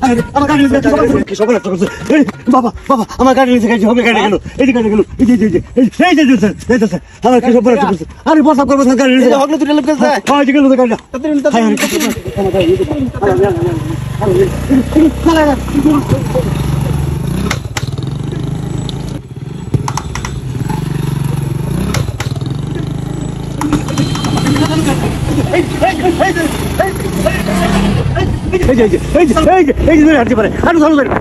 আমার গাড়ি নিচে কি সব একটা করছে বাবা বাবা আমার গাড়ি নিচে গাড়ি হবে গাড়ি গেল এই গাড়ি গেল এই যে এই যে আমার কি সব একটা করছে আরে বসা করব গাড়ি নিচে হগলে তুই লেপ গেছে হ্যাঁ গেল তো গাড়ি হাঁটতে পারে হাঁটু চালু করেন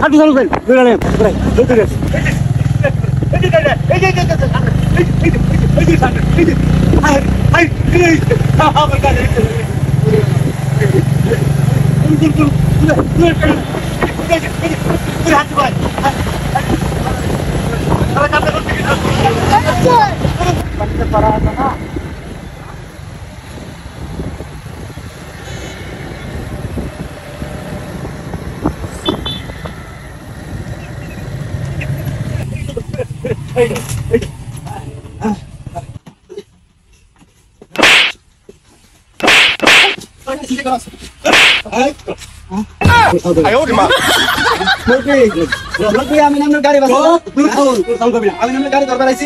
আমি নামের গাড়ি আমি নামের গাড়ি করবার আইছি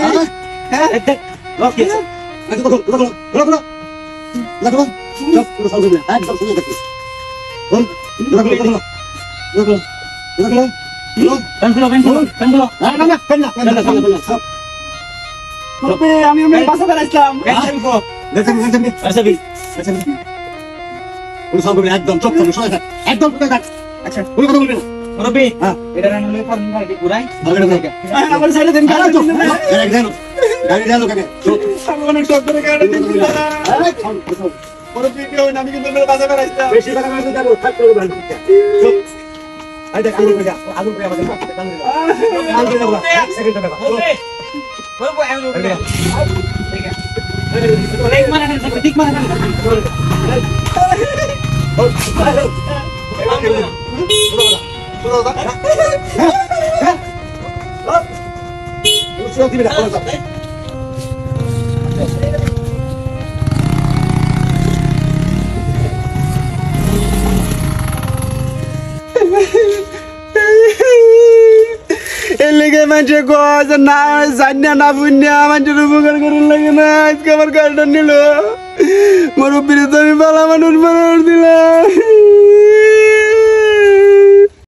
আমি বাসা বেড়াইছিলাম একদম চোখ একদম আচ্ছা কোনো কথা বলবি না রবি এটা রান্না করে গাড়ি পুরাই আমার সাইডে দেন গাড়ি দেন গাড়ি দেন ওখানে আমি অনেক শখ করে গাড়ি দিলাম রবি কেউ না আমি কিন্তু মেরে বাসা বেড়াইছিলাম বেশি টাকা না দেবো থাক করে বাড়ি চুপ আই দেখ আলু করে আমাদের আলু করে দাও এক সেকেন্ড দাও রবি ঠিক মানে ঠিক মানে এলাকে মানুষে কয় না জানিয়া না বুঝিয়া মানুষের উপকার করার লাগে না আজকে আমার গাড়িটা নিল মুরব্বীর তো আমি ভালো মানুষ দিলাম